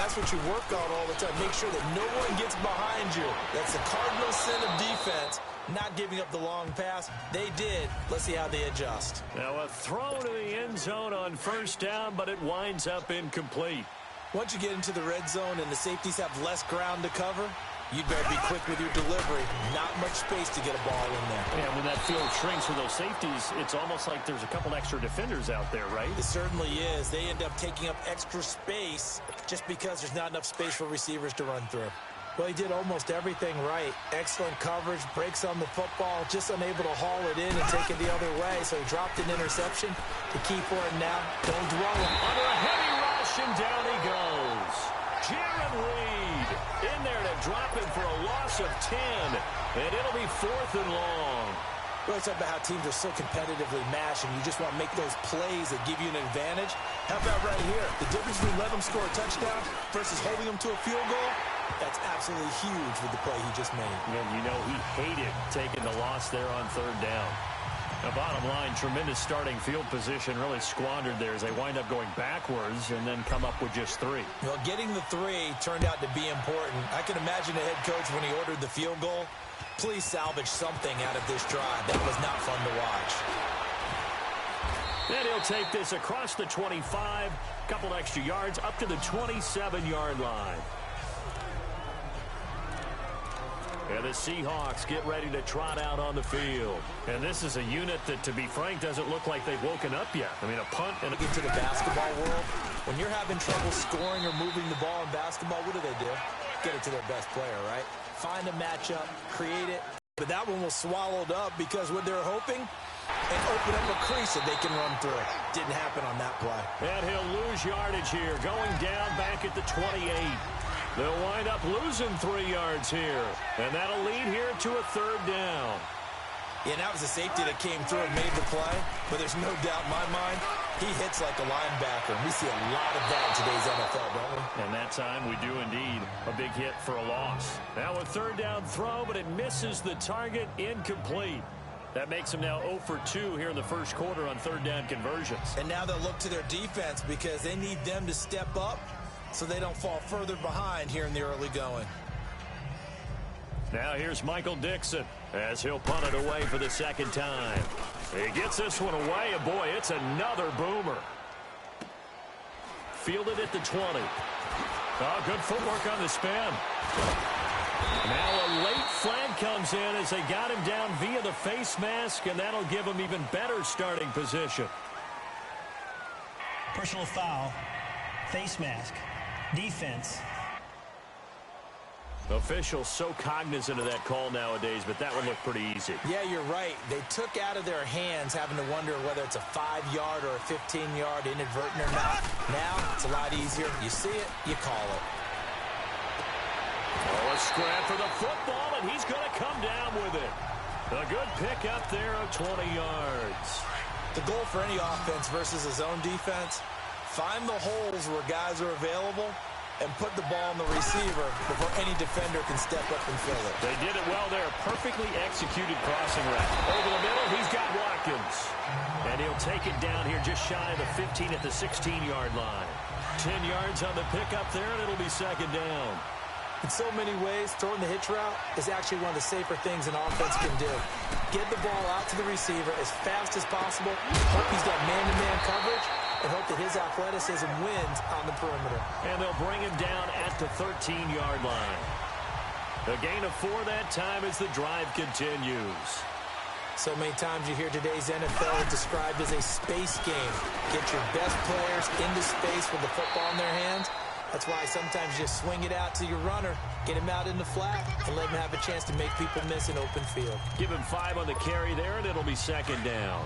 that's what you work on all the time. Make sure that no one gets behind you. That's the cardinal sin of defense, not giving up the long pass. They did. Let's see how they adjust. Now a throw to the end zone on first down, but it winds up incomplete. Once you get into the red zone and the safeties have less ground to cover, you'd better be quick with your delivery. Not much space to get a ball in there. Yeah, when that field shrinks for those safeties, it's almost like there's a couple extra defenders out there, right? It certainly is. They end up taking up extra space just because there's not enough space for receivers to run through. Well, he did almost everything right. Excellent coverage, breaks on the football, just unable to haul it in and take it the other way. So he dropped an interception. The key for him now, don't dwell him. Under a heavy rush, and down he goes. Jaron Reed in there to drop him for a loss of 10. And it'll be 4th and long. We always talk about how teams are so competitively matched, and you just want to make those plays that give you an advantage. How about right here? The difference between letting them score a touchdown versus holding them to a field goal, that's absolutely huge with the play he just made. And you know he hated taking the loss there on 3rd down. The bottom line, tremendous starting field position, really squandered there as they wind up going backwards and then come up with just 3. Well, getting the 3 turned out to be important. I can imagine the head coach when he ordered the field goal. Please salvage something out of this drive. That was not fun to watch. And he'll take this across the 25, couple extra yards up to the 27-yard line. And the Seahawks get ready to trot out on the field. And this is a unit that, to be frank, doesn't look like they've woken up yet. I mean, a punt and get to the basketball world. When you're having trouble scoring or moving the ball in basketball, what do? Get it to their best player, right? Find a matchup, create it. But that one was swallowed up because what they're hoping, and open up a crease that they can run through. Didn't happen on that play. And he'll lose yardage here, going down back at the 28. They'll wind up losing 3 yards here. And that'll lead here to a 3rd down. Yeah, that was a safety that came through and made the play. But there's no doubt in my mind, he hits like a linebacker. We see a lot of that in today's NFL, don't we? And that time we do indeed. A big hit for a loss. Now a 3rd down throw, but it misses the target, incomplete. That makes them now 0 for 2 here in the first quarter on 3rd down conversions. And now they'll look to their defense because they need them to step up so they don't fall further behind here in the early going. Now here's Michael Dixon as he'll punt it away for the 2nd time. He gets this one away, and boy, it's another boomer. Fielded at the 20. Oh, good footwork on the spin. Now a late flag comes in as they got him down via the face mask, and that'll give him even better starting position. Personal foul, face mask, defense. Officials so cognizant of that call nowadays, but that one looked pretty easy. Yeah, you're right. They took out of their hands having to wonder whether it's a 5-yard or a 15-yard inadvertent or not. Now it's a lot easier. You see it, you call it. Oh, a scrap for the football, and he's going to come down with it. A good pick up there of 20 yards. The goal for any offense versus a zone defense, find the holes where guys are available and put the ball on the receiver before any defender can step up and fill it. They did it well there. Perfectly executed crossing route. Over the middle, he's got Watkins. And he'll take it down here just shy of the 15 at the 16-yard line. 10 yards on the pickup there, and it'll be 2nd down. In so many ways, throwing the hitch route is actually one of the safer things an offense can do. Get the ball out to the receiver as fast as possible, hope he's got man-to-man coverage, and hope that his athleticism wins on the perimeter. And they'll bring him down at the 13-yard line. A gain of 4 that time as the drive continues. So many times you hear today's NFL described as a space game. Get your best players into space with the football in their hands. That's why sometimes you just swing it out to your runner, get him out in the flat, and let him have a chance to make people miss an open field. Give him 5 on the carry there, and it'll be 2nd down.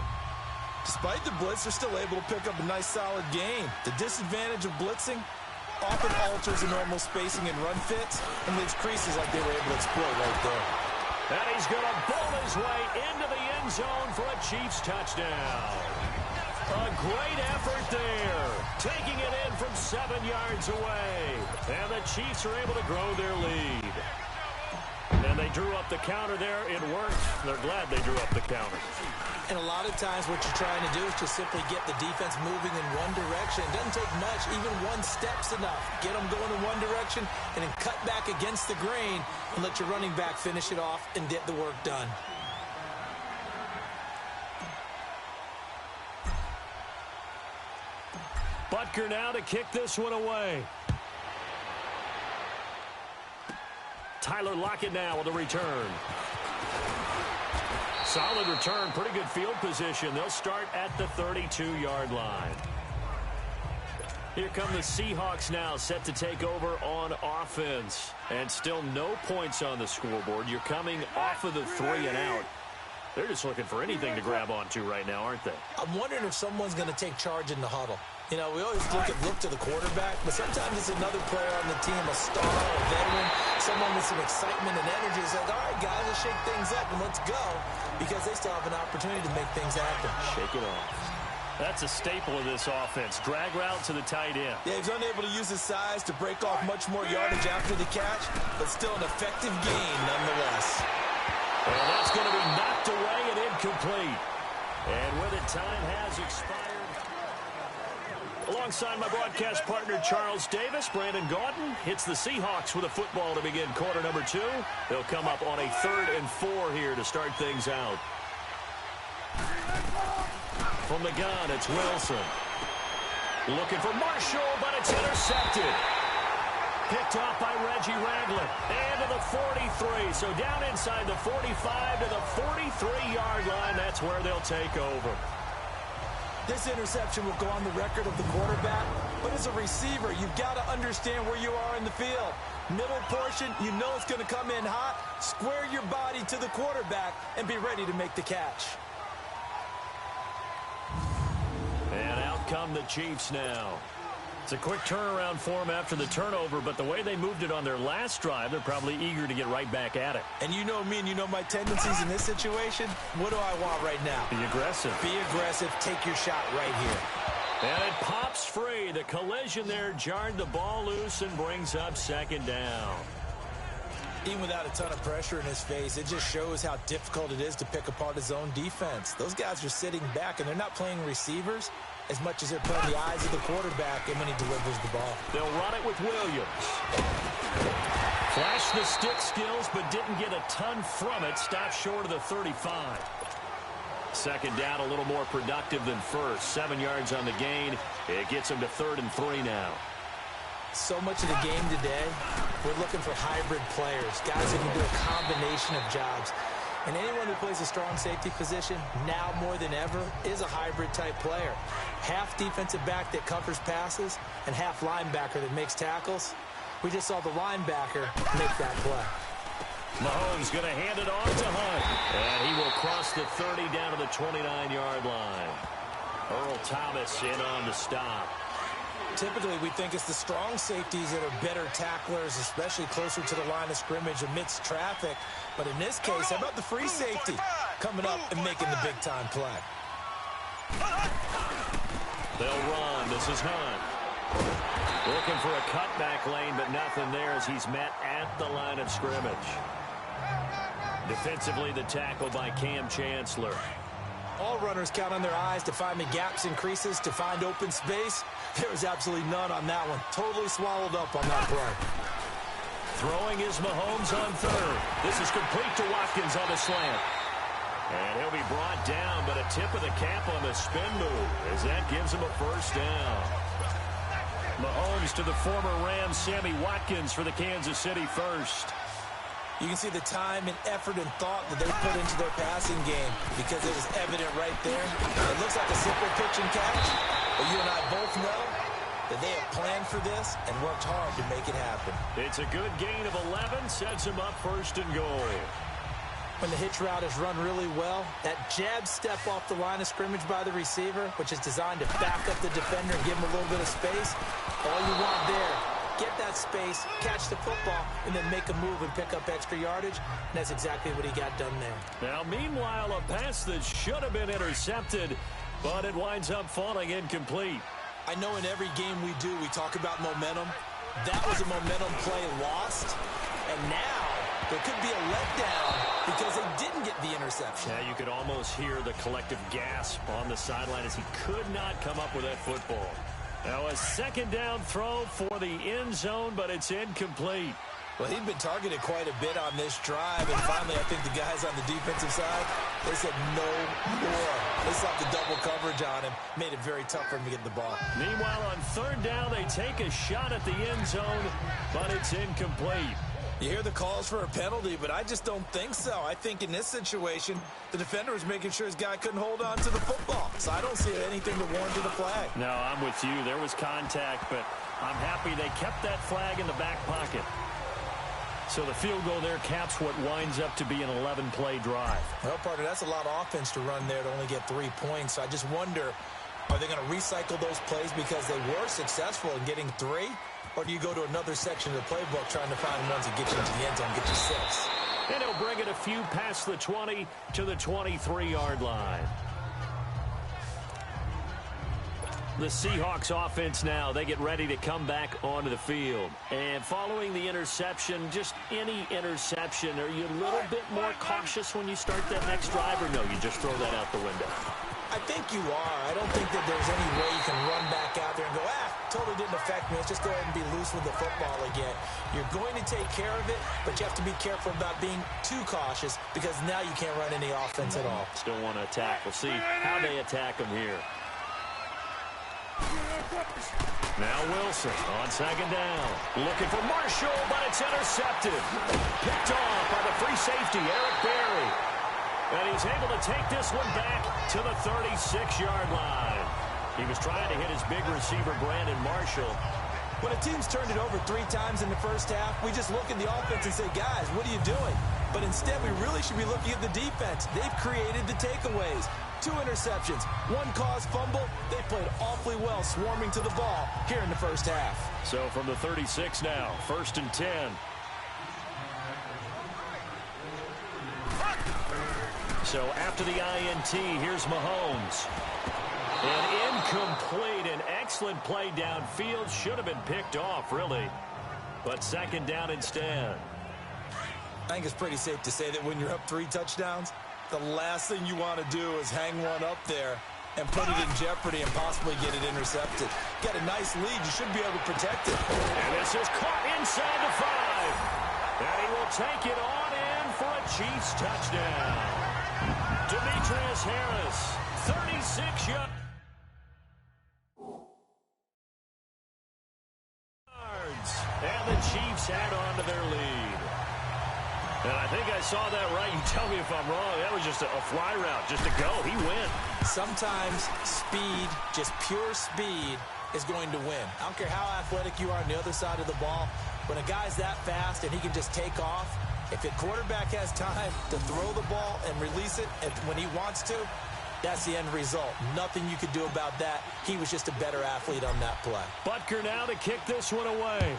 Despite the blitz, they're still able to pick up a nice, solid gain. The disadvantage of blitzing often alters the normal spacing and run fits and leaves creases like they were able to exploit right there. And he's going to bowl his way into the end zone for a Chiefs touchdown. A great effort there, taking it in from 7 yards away. And the Chiefs are able to grow their lead. And they drew up the counter there. It worked. They're glad they drew up the counter. And a lot of times what you're trying to do is just simply get the defense moving in one direction. It doesn't take much. Even one step's enough. Get them going in one direction and then cut back against the grain and let your running back finish it off and get the work done. Butker now to kick this one away. Tyler Lockett now with the return. Solid return, pretty good field position. They'll start at the 32-yard line. Here come the Seahawks now, set to take over on offense. And still no points on the scoreboard. You're coming off of the 3 and out. They're just looking for anything to grab onto right now, aren't they? I'm wondering if someone's going to take charge in the huddle. You know, we always look to the quarterback, but sometimes it's another player on the team, a star, a veteran, someone with some excitement and energy. It's like, all right, guys, let's shake things up and let's go, because they still have an opportunity to make things happen. Shake it off. That's a staple of this offense. Drag route to the tight end. Yeah, he's unable to use his size to break off much more yardage after the catch, but still an effective gain nonetheless. And that's going to be knocked away and incomplete. And with it, time has expired. Alongside my broadcast partner, Charles Davis, Brandon Gaudin hits the Seahawks with a football to begin quarter number 2. They'll come up on a 3rd and 4 here to start things out. From the gun, it's Wilson. Looking for Marshall, but it's intercepted. Picked off by Reggie Ragland. And to the 43. So down inside the 45 to the 43-yard line. That's where they'll take over. This interception will go on the record of the quarterback, but as a receiver, you've got to understand where you are in the field. Middle portion, you know it's going to come in hot. Square your body to the quarterback and be ready to make the catch. And out come the Chiefs now. It's a quick turnaround for them after the turnover, but the way they moved it on their last drive, they're probably eager to get right back at it. And you know me and you know my tendencies in this situation. What do I want right now? Be aggressive. Be aggressive. Take your shot right here. And it pops free. The collision there jarred the ball loose and brings up 2nd down. Even without a ton of pressure in his face, it just shows how difficult it is to pick apart his own defense. Those guys are sitting back, and they're not playing receivers as much as they're playing the eyes of the quarterback and when he delivers the ball. They'll run it with Williams. Flashed the stick skills, but didn't get a ton from it. Stopped short of the 35. 2nd down, a little more productive than first. 7 yards on the gain. It gets him to 3rd and 3 now. So much of the game today, we're looking for hybrid players, guys who can do a combination of jobs. And anyone who plays a strong safety position, now more than ever, is a hybrid-type player. Half defensive back that covers passes and half linebacker that makes tackles. We just saw the linebacker make that play. Mahomes going to hand it off to Hunt. And he will cross the 30 down to the 29-yard line. Earl Thomas in on the stop. Typically, we think it's the strong safeties that are better tacklers, especially closer to the line of scrimmage amidst traffic. But in this case, how about the free safety coming up and making the big-time play? They'll run. This is Hunt. Looking for a cutback lane, but nothing there as he's met at the line of scrimmage. Defensively, the tackle by Cam Chancellor. All runners count on their eyes to find the gaps and creases, to find open space. There was absolutely none on that one. Totally swallowed up on that play. Throwing is Mahomes on 3rd. This is complete to Watkins on the slant. And he'll be brought down, but a tip of the cap on the spin move as that gives him a 1st down. Mahomes to the former Rams, Sammy Watkins for the Kansas City first. You can see the time and effort and thought that they put into their passing game because it was evident right there. It looks like a simple pitch and catch, but you and I both know that they have planned for this and worked hard to make it happen. It's a good gain of 11, sets him up 1st and goal. When the hitch route is run really well, that jab step off the line of scrimmage by the receiver, which is designed to back up the defender and give him a little bit of space, all you want there, get that space, catch the football, and then make a move and pick up extra yardage. And that's exactly what he got done there. Now, meanwhile, a pass that should have been intercepted, but it winds up falling incomplete. I know in every game we do, we talk about momentum. That was a momentum play lost. And now there could be a letdown because they didn't get the interception. Yeah, you could almost hear the collective gasp on the sideline as he could not come up with that football. Now a second down throw for the end zone, but it's incomplete. Well, he'd been targeted quite a bit on this drive, and finally I think the guys on the defensive side, they said no more. They slapped the double coverage on him, made it very tough for him to get the ball. Meanwhile, on third down, they take a shot at the end zone, but it's incomplete. You hear the calls for a penalty, but I just don't think so. I think in this situation, the defender was making sure his guy couldn't hold on to the football. So I don't see anything to warrant a flag. No, I'm with you. There was contact, but I'm happy they kept that flag in the back pocket. So the field goal there caps what winds up to be an 11-play drive. Well, partner, that's a lot of offense to run there to only get 3 points. So I just wonder, are they going to recycle those plays because they were successful in getting 3? Or do you go to another section of the playbook trying to find ones that get you into the end zone, get you 6? And he'll bring it a few past the 20 to the 23-yard line. The Seahawks offense now, they get ready to come back onto the field. And following the interception, just any interception, are you a little bit more cautious when you start that next drive, or no, you just throw that out the window? I think you are. I don't think that there's any way you can run back out there and go, totally didn't affect me. Let's just go ahead and be loose with the football again. You're going to take care of it, but you have to be careful about being too cautious because now you can't run any offense at all. Still want to attack. We'll see how they attack him here. Now Wilson on second down. Looking for Marshall, but it's intercepted. Picked off by the free safety, Eric Berry. And he's able to take this one back to the 36-yard line. He was trying to hit his big receiver, Brandon Marshall. When a team's turned it over 3 times in the first half, we just look at the offense and say, guys, what are you doing? But instead, we really should be looking at the defense. They've created the takeaways. 2 interceptions, 1 caused fumble. They played awfully well swarming to the ball here in the first half. So from the 36 now, 1st and 10. So after the INT, here's Mahomes. An incomplete, an excellent play downfield. Should have been picked off, really. But second down instead. I think it's pretty safe to say that when you're up 3 touchdowns, the last thing you want to do is hang one up there and put it in jeopardy and possibly get it intercepted. Got a nice lead. You should be able to protect it. And this is caught inside the 5. And he will take it on in for a Chiefs touchdown. Demetrius Harris, 36 yards. And the Chiefs add on to their lead. And I think I saw that right. You tell me if I'm wrong. That was just a fly route, just to go. He went. Sometimes speed, just pure speed, is going to win. I don't care how athletic you are on the other side of the ball. When a guy's that fast and he can just take off, if the quarterback has time to throw the ball and release it when he wants to, that's the end result. Nothing you could do about that. He was just a better athlete on that play. Butker now to kick this one away.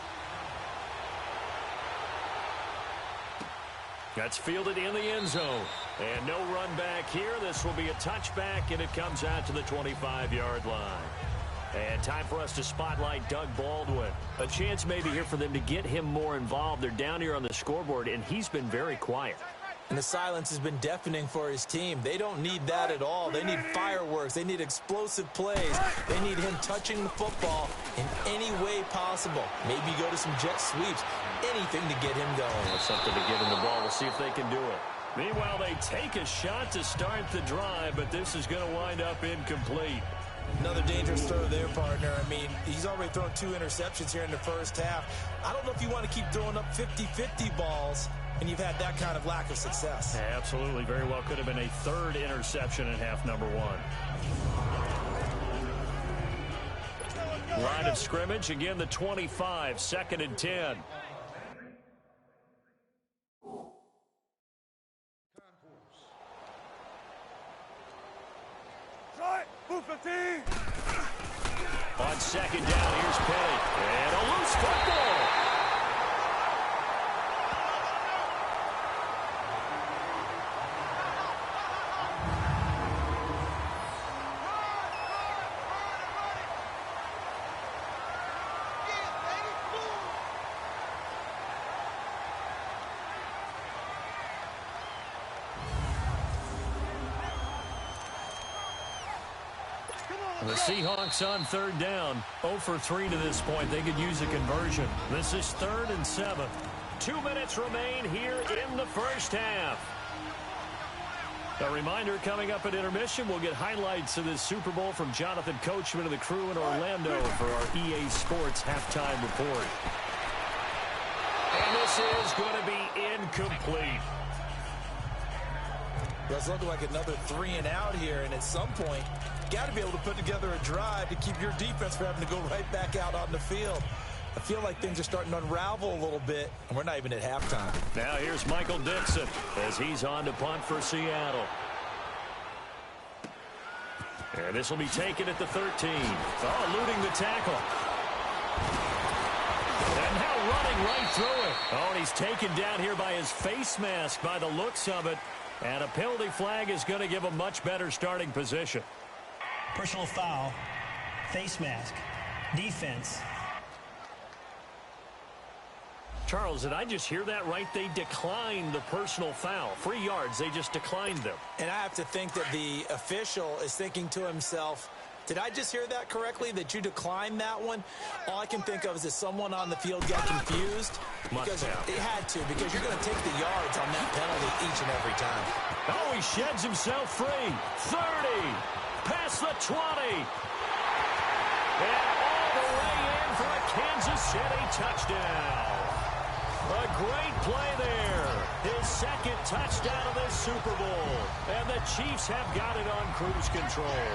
That's fielded in the end zone. And no run back here. This will be a touchback, and it comes out to the 25-yard line. And time for us to spotlight Doug Baldwin. A chance maybe here for them to get him more involved. They're down here on the scoreboard, and he's been very quiet. And the silence has been deafening for his team. They don't need that at all. They need fireworks. They need explosive plays. They need him touching the football in any way possible. Maybe go to some jet sweeps. Anything to get him going. That's something to give him the ball. We'll see if they can do it. Meanwhile, they take a shot to start the drive, but this is going to wind up incomplete. Another dangerous throw there, partner. I mean, he's already thrown 2 interceptions here in the first half. I don't know if you want to keep throwing up 50-50 balls, and you've had that kind of lack of success. Yeah, absolutely. Very well could have been a 3rd interception in half number 1. Line of scrimmage, again, the 25, 2nd and 10. On second down, here's Penny. And a loose football. The Seahawks on third down, 0 for 3 to this point. They could use a conversion. This is 3rd and 7. 2 minutes remain here in the first half. A reminder, coming up at intermission, we'll get highlights of this Super Bowl from Jonathan Coachman and the crew in Orlando for our EA Sports halftime report. And this is going to be incomplete. It's looking like another 3 and out here, and at some point, you got to be able to put together a drive to keep your defense from having to go right back out on the field. I feel like things are starting to unravel a little bit, and we're not even at halftime. Now here's Michael Dixon as he's on to punt for Seattle. And this will be taken at the 13. Oh, eluding the tackle. And now running right through it. Oh, and he's taken down here by his face mask by the looks of it. And a penalty flag is going to give a much better starting position. Personal foul, face mask, defense. Charles, did I just hear that right? They declined the personal foul. 3 yards, they just declined them. And I have to think that the official is thinking to himself, did I just hear that correctly, that you declined that one? All I can think of is that someone on the field got confused. Because it had to, because you're going to take the yards on that penalty each and every time. Oh, he sheds himself free. 30, past the 20. And all the way in for a Kansas City touchdown. A great play there. His second touchdown of this Super Bowl. And the Chiefs have got it on cruise control.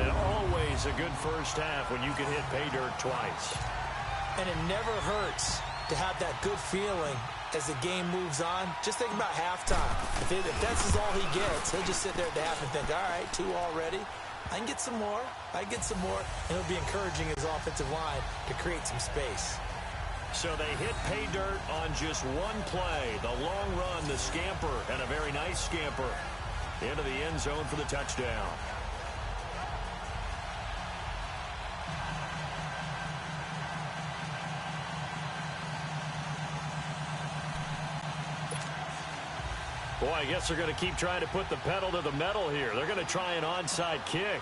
And always a good first half when you can hit pay dirt twice. And it never hurts to have that good feeling as the game moves on. Just think about halftime. If that's all he gets, he'll just sit there at the half and think, all right, 2 already. I can get some more. I can get some more. And he'll be encouraging his offensive line to create some space. So they hit pay dirt on just one play. The long run, the scamper, and a very nice scamper into the end zone for the touchdown. Boy, I guess they're going to keep trying to put the pedal to the metal here. They're going to try an onside kick.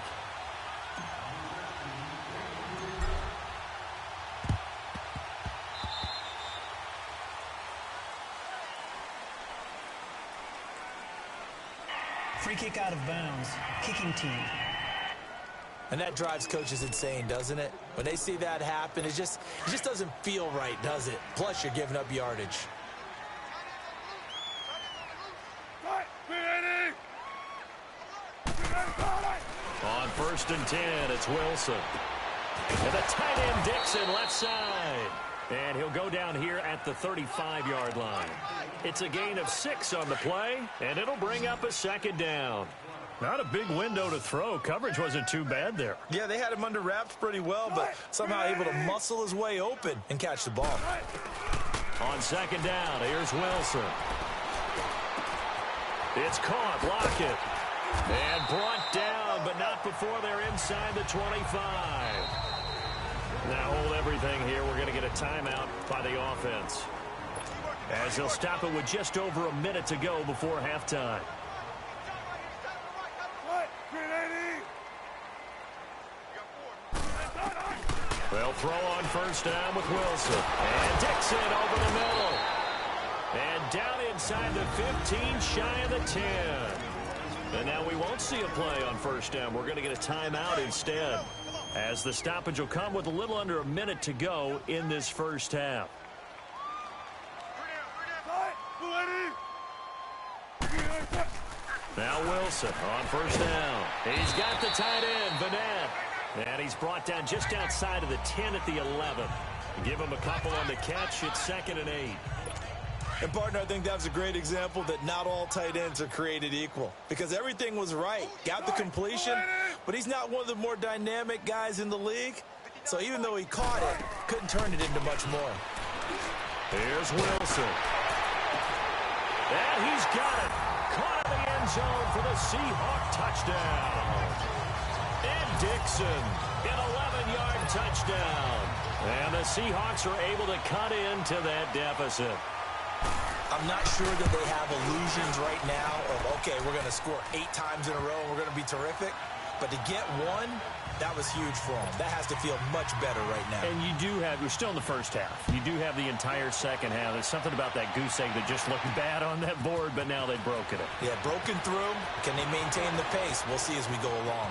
Free kick out of bounds. Kicking team. And that drives coaches insane, doesn't it? When they see that happen, it just doesn't feel right, does it? Plus, you're giving up yardage. On 1st and 10, it's Wilson. And the tight end Dixon left side. And he'll go down here at the 35-yard line. It's a gain of 6 on the play, and it'll bring up a 2nd down. Not a big window to throw. Coverage wasn't too bad there. Yeah, they had him under wraps pretty well, but somehow able to muscle his way open and catch the ball. On 2nd down, here's Wilson. It's caught, Lockett. And brought down, but not before they're inside the 25. Now hold everything here. We're going to get a timeout by the offense, as they'll stop it with just over a minute to go before halftime. They'll throw on 1st down with Wilson. And Dixon over the middle. And down inside the 15, shy of the 10. And now we won't see a play on 1st down. We're going to get a timeout instead, as the stoppage will come with a little under a minute to go in this first half. Now Wilson on 1st down. He's got the tight end, Vanette. And he's brought down just outside of the 10 at the 11. Give him a couple on the catch. It's 2nd and 8. And, partner, I think that was a great example that not all tight ends are created equal, because everything was right. Got the completion, but he's not one of the more dynamic guys in the league. So even though he caught it, couldn't turn it into much more. Here's Wilson. And he's got it. Caught in the end zone for the Seahawk touchdown. And Dixon, an 11-yard touchdown. And the Seahawks are able to cut into that deficit. I'm not sure that they have illusions right now of, okay, we're going to score 8 times in a row and we're going to be terrific. But to get one, that was huge for them. That has to feel much better right now. And we're still in the first half. You do have the entire second half. There's something about that goose egg that just looked bad on that board, but now they've broken it. Yeah, broken through. Can they maintain the pace? We'll see as we go along.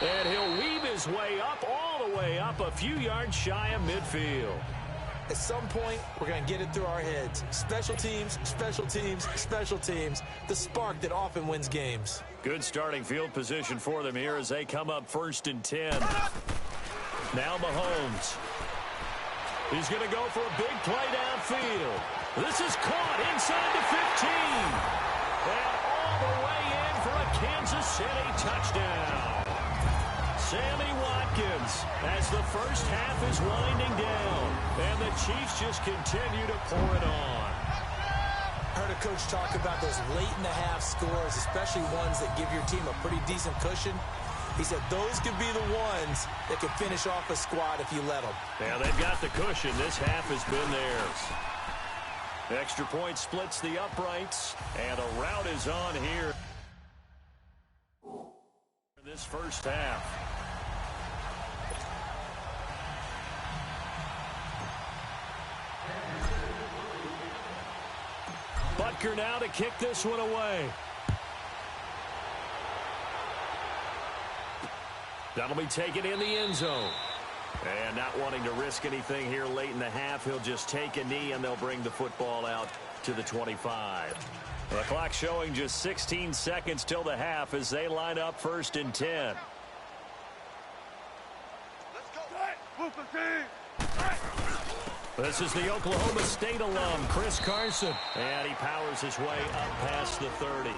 And he'll weave his way up, all the way up, a few yards shy of midfield. At some point, we're going to get it through our heads. Special teams, special teams, special teams. The spark that often wins games. Good starting field position for them here as they come up 1st and 10. Now Mahomes. He's going to go for a big play downfield. This is caught inside the 15. And all the way in for a Kansas City touchdown. Sammy Watkins as the first half is winding down. And the Chiefs just continue to pour it on. I heard a coach talk about those late-in-the-half scores, especially ones that give your team a pretty decent cushion. He said those could be the ones that could finish off a squad if you let them. Yeah, they've got the cushion. This half has been theirs. Extra point splits the uprights, and a route is on here. This first half. Butker now to kick this one away. That'll be taken in the end zone. And not wanting to risk anything here late in the half, he'll just take a knee and they'll bring the football out to the 25. The clock showing just 16 seconds till the half as they line up 1st and 10. This is the Oklahoma State alum, Chris Carson. And he powers his way up past the 30.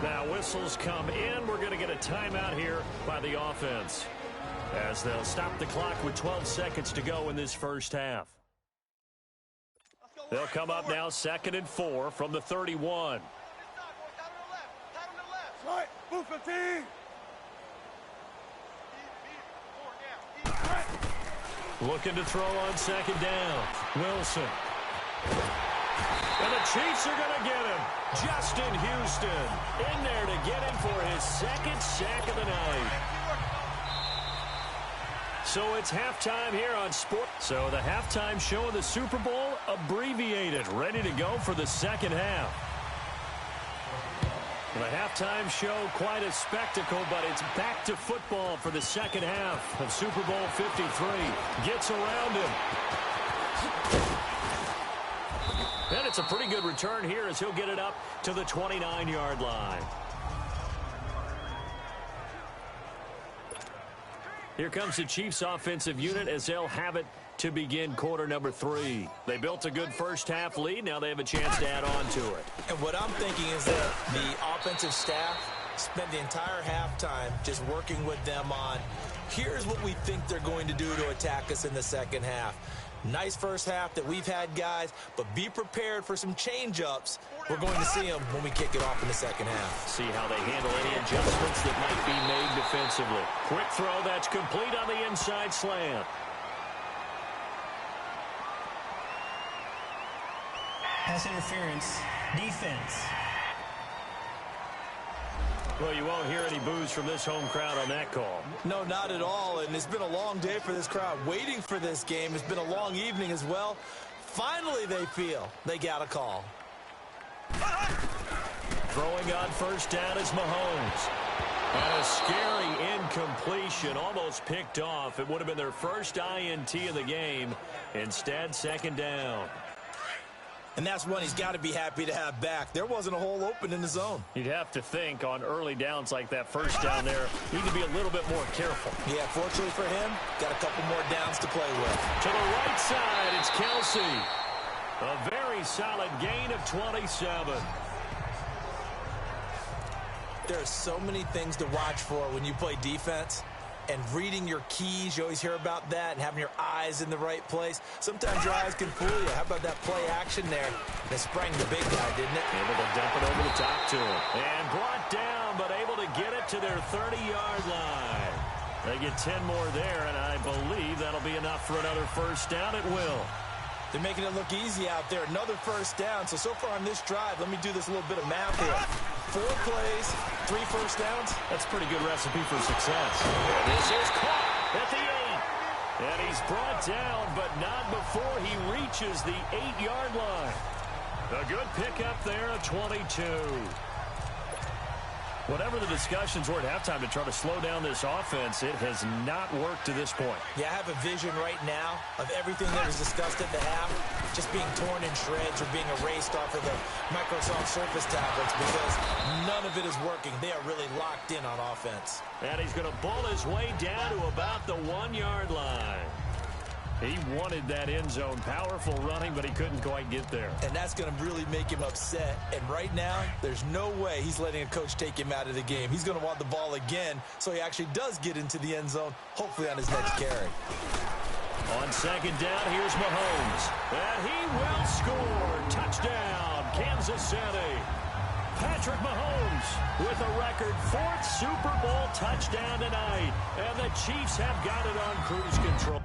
Now whistles come in. We're going to get a timeout here by the offense as they'll stop the clock with 12 seconds to go in this first half. They'll come up now 2nd and 4 from the 31. Looking to throw on 2nd down. Wilson. And the Chiefs are going to get him. Justin Houston in there to get him for his 2nd sack of the night. So it's halftime here on Sport. So the halftime show of the Super Bowl abbreviated, ready to go for the second half. The halftime show, quite a spectacle, but it's back to football for the second half of Super Bowl 53. Gets around him. And it's a pretty good return here as he'll get it up to the 29-yard line. Here comes the Chiefs offensive unit as they'll have it to begin quarter number 3. They built a good first half lead. Now they have a chance to add on to it. And what I'm thinking is that the offensive staff spent the entire halftime just working with them on, here's what we think they're going to do to attack us in the second half. Nice first half that we've had, guys, but be prepared for some change-ups. We're going to see them when we kick it off in the second half. See how they handle any adjustments that might be made defensively. Quick throw that's complete on the inside slant. Pass interference. Defense. Well, you won't hear any boos from this home crowd on that call. No, not at all, and it's been a long day for this crowd waiting for this game. It's been a long evening as well. Finally, they feel they got a call. Throwing on first down is Mahomes. And a scary incompletion, almost picked off. It would have been their first INT of the game. Instead, second down. And that's one he's got to be happy to have back. There wasn't a hole open in the zone. You'd have to think on early downs like that first down there, need to be a little bit more careful. Yeah, fortunately for him, got a couple more downs to play with. To the right side, it's Kelsey. A very solid gain of 27. There are so many things to watch for when you play defense. And reading your keys, you always hear about that, and having your eyes in the right place. Sometimes your eyes can fool you. How about that play action there? They sprang the big guy, didn't it? Able to dump it over the top to him. And brought down, but able to get it to their 30-yard line. They get 10 more there, and I believe that'll be enough for another first down. It will. They're making it look easy out there. Another first down. So far on this drive, let me do this little bit of math here. 4 plays, 3 first downs. That's a pretty good recipe for success. This is caught at the 8. And he's brought down, but not before he reaches the 8-yard line. A good pickup there at 22. Whatever the discussions were at halftime to try to slow down this offense, it has not worked to this point. Yeah, I have a vision right now of everything that was discussed at the half just being torn in shreds or being erased off of the Microsoft Surface tablets because none of it is working. They are really locked in on offense. And he's going to ball his way down to about the 1-yard line. He wanted that end zone. Powerful running, but he couldn't quite get there. And that's going to really make him upset. And right now, there's no way he's letting a coach take him out of the game. He's going to want the ball again, so he actually does get into the end zone, hopefully on his next carry. On second down, here's Mahomes. And he will score. Touchdown, Kansas City. Patrick Mahomes with a record 4th Super Bowl touchdown tonight. And the Chiefs have got it on cruise control.